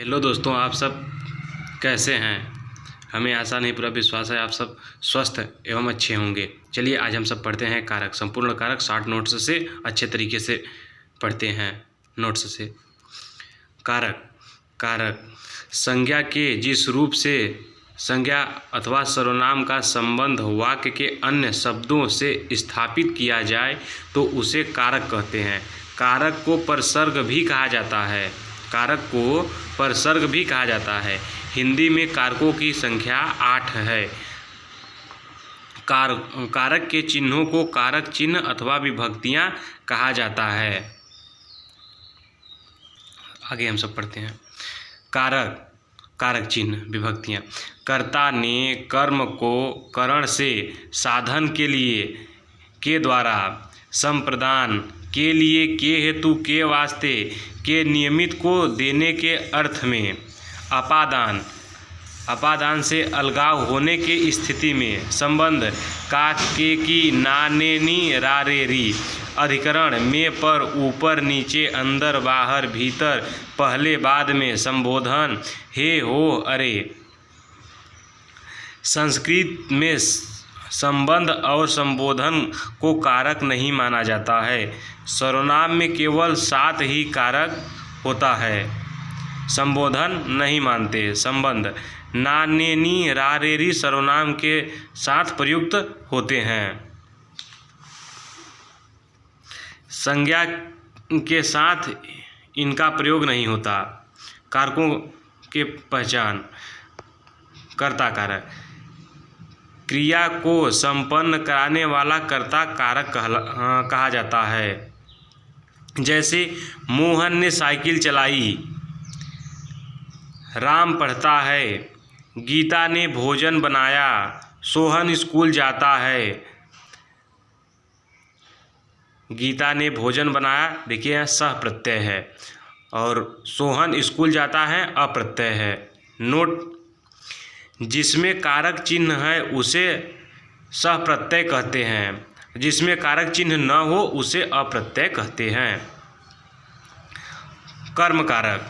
Hello दोस्तों, आप सब कैसे हैं। हमें आशा नहीं पूरा विश्वास है आप सब स्वस्थ एवं अच्छे होंगे। चलिए आज हम सब पढ़ते हैं कारक, संपूर्ण कारक 60 नोट्स से अच्छे तरीके से पढ़ते हैं नोट्स से। कारक कारक संज्ञा के जिस रूप से संज्ञा अथवा सर्वनाम का संबंध वाक्य के अन्य शब्दों से स्थापित किया जाए तो उसे कारक कहते हैं। कारक को परसर्ग भी कहा जाता है। कारक को परसर्ग भी कहा जाता है। हिंदी में कारकों की संख्या 8 है। कारक के चिन्हों को कारक चिन्ह अथवा विभक्तियां कहा जाता है। आगे हम सब पढ़ते हैं। कारक चिन्ह विभक्तियां। कर्ता ने कर्म को करण से साधन के लिए के द्वारा संप्रदान के लिए के हेतु के वास्ते के नियमित को देने के अर्थ में अपादान से अलगाव होने के स्थिति में संबंध का के की ना ने नी रा रे री अधिकरण में पर ऊपर नीचे अंदर बाहर भीतर पहले बाद में संबोधन हे हो अरे। संस्कृत में संबंध और संबोधन को कारक नहीं माना जाता है। सर्वनाम में केवल 7 ही कारक होता है। संबोधन नहीं मानते। संबंध ना ने नी रा रे री सर्वनाम के साथ प्रयुक्त होते हैं। संज्ञा के साथ इनका प्रयोग नहीं होता। कारकों के पहचान। कर्ता कारक क्रिया को संपन्न कराने वाला कर्ता कारक कहा जाता है। जैसे मोहन ने साइकिल चलाई, राम पढ़ता है, गीता ने भोजन बनाया, सोहन स्कूल जाता है। गीता ने भोजन बनाया, देखिए यहाँ सह प्रत्यय है, और सोहन स्कूल जाता है अप्रत्यय है। नोट, जिसमें कारक चिन्ह है उसे सह प्रत्यय कहते हैं, जिसमें कारक चिन्ह न हो उसे अप्रत्यय कहते हैं। कर्म कारक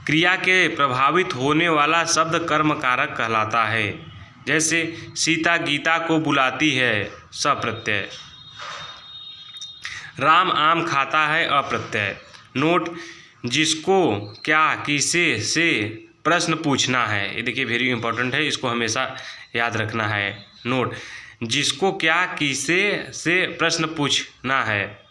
क्रिया के प्रभावित होने वाला शब्द कर्म कारक कहलाता है। जैसे सीता गीता को बुलाती है, सप्रत्यय। राम आम खाता है, अप्रत्यय। नोट, जिसको क्या किसे से प्रश्न पूछना है, ये देखिए वेरी इंपॉर्टेंट है, इसको हमेशा याद रखना है। नोट, जिसको क्या किसे से प्रश्न पूछना है।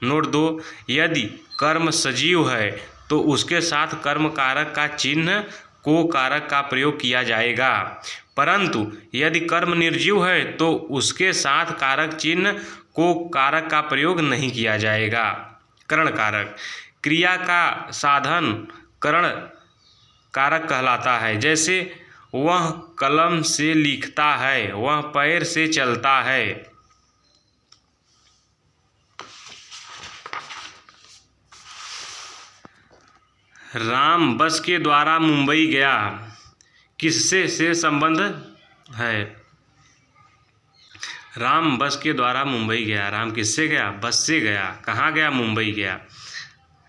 नोट 2, यदि कर्म सजीव है तो उसके साथ कर्म कारक का चिन्ह को कारक का प्रयोग किया जाएगा, परंतु यदि कर्म निर्जीव है तो उसके साथ कारक चिन्ह को कारक का प्रयोग नहीं किया जाएगा। करण कारक क्रिया का साधन करण कारक कहलाता है। जैसे वह कलम से लिखता है, वह पैर से चलता है। राम बस के द्वारा मुंबई गया, किससे से संबंध है। राम बस के द्वारा मुंबई गया, राम किससे गया, बस से गया। कहाँ गया, मुंबई गया।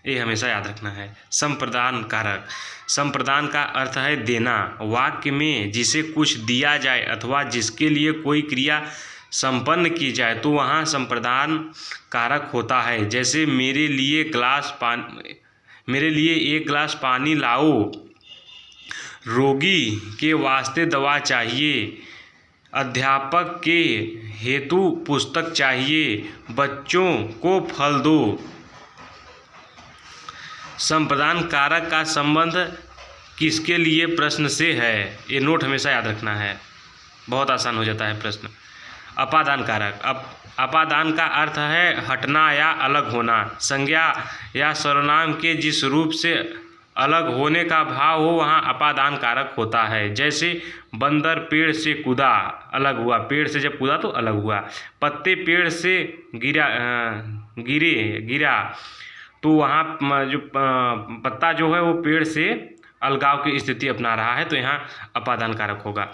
ये हमेशा याद रखना है। संप्रदान कारक संप्रदान का अर्थ है देना। वाक्य में जिसे कुछ दिया जाए अथवा जिसके लिए कोई क्रिया संपन्न की जाए तो वहाँ संप्रदान कारक होता है। जैसे मेरे लिए एक गिलास पानी लाओ, रोगी के वास्ते दवा चाहिए, अध्यापक के हेतु पुस्तक चाहिए, बच्चों को फल दो। संप्रदान कारक का संबंध किसके लिए प्रश्न से है, ये नोट हमेशा याद रखना है, बहुत आसान हो जाता है प्रश्न। अपादान कारक अपादान का अर्थ है हटना या अलग होना। संज्ञा या सर्वनाम के जिस रूप से अलग होने का भाव हो वहाँ अपादान कारक होता है। जैसे बंदर पेड़ से कूदा, अलग हुआ, पेड़ से जब कूदा तो अलग हुआ। पत्ते पेड़ से गिरा तो वहाँ जो पत्ता जो है वो पेड़ से अलगाव की स्थिति अपना रहा है, तो यहाँ अपादान कारक होगा।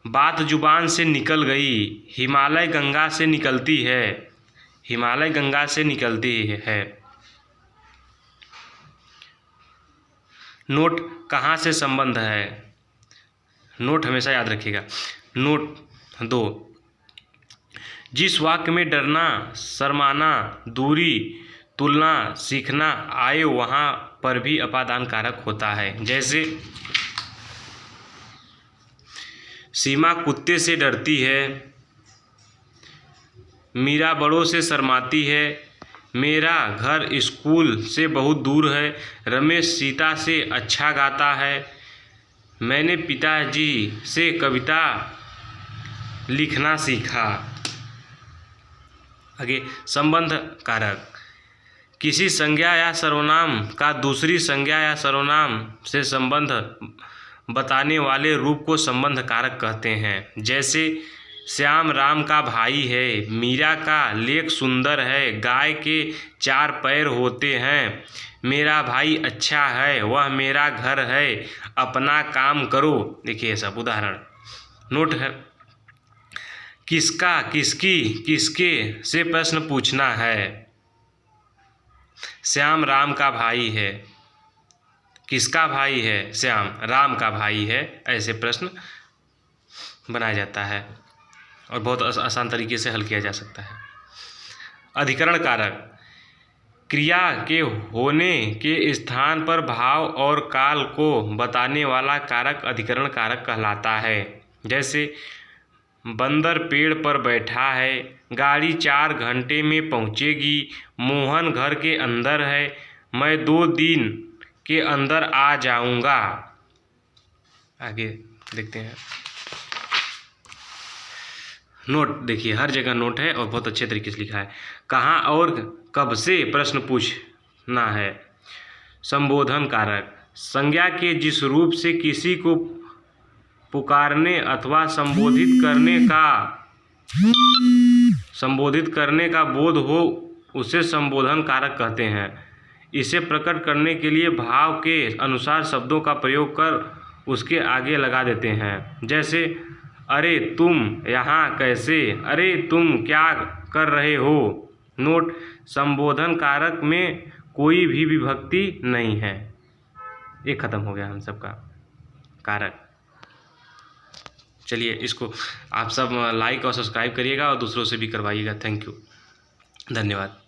बात जुबान से निकल गई, हिमालय गंगा से निकलती है, हिमालय गंगा से निकलती है। नोट कहाँ से संबंध है, नोट हमेशा याद रखिएगा। नोट 2, जिस वाक्य में डरना, शर्माना, दूरी, तुलना, सीखना आए वहाँ पर भी अपादान कारक होता है। जैसे सीमा कुत्ते से डरती है, मीरा बड़ों से शर्माती है, मेरा घर स्कूल से बहुत दूर है, रमेश सीता से अच्छा गाता है, मैंने पिताजी से कविता लिखना सीखा। आगे संबंध कारक, किसी संज्ञा या सर्वनाम का दूसरी संज्ञा या सर्वनाम से संबंध बताने वाले रूप को संबंध कारक कहते हैं। जैसे श्याम राम का भाई है, मीरा का लेख सुंदर है, गाय के 4 पैर होते हैं, मेरा भाई अच्छा है, वह मेरा घर है, अपना काम करो। देखिए सब उदाहरण। नोट है, किसका, किसकी, किसके से प्रश्न पूछना है। श्याम राम का भाई है, किसका भाई है, श्याम राम का भाई है, ऐसे प्रश्न बनाया जाता है और बहुत आसान तरीके से हल किया जा सकता है। अधिकरण कारक, क्रिया के होने के स्थान पर भाव और काल को बताने वाला कारक अधिकरण कारक कहलाता है। जैसे बंदर पेड़ पर बैठा है, गाड़ी 4 घंटे में पहुंचेगी, मोहन घर के अंदर है, मैं 2 दिन के अंदर आ जाऊंगा। आगे देखते हैं। नोट देखिए, हर जगह नोट है और बहुत अच्छे तरीके से लिखा है। कहाँ और कब से प्रश्न पूछना है। संबोधन कारक, संज्ञा के जिस रूप से किसी को पुकारने अथवा संबोधित करने का बोध हो उसे संबोधन कारक कहते हैं। इसे प्रकट करने के लिए भाव के अनुसार शब्दों का प्रयोग कर उसके आगे लगा देते हैं। जैसे अरे तुम यहाँ कैसे, अरे तुम क्या कर रहे हो। नोट, संबोधन कारक में कोई भी विभक्ति नहीं है। ये खत्म हो गया हम सबका कारक। चलिए इसको आप सब लाइक और सब्सक्राइब करिएगा और दूसरों से भी करवाइएगा। थैंक यू, धन्यवाद।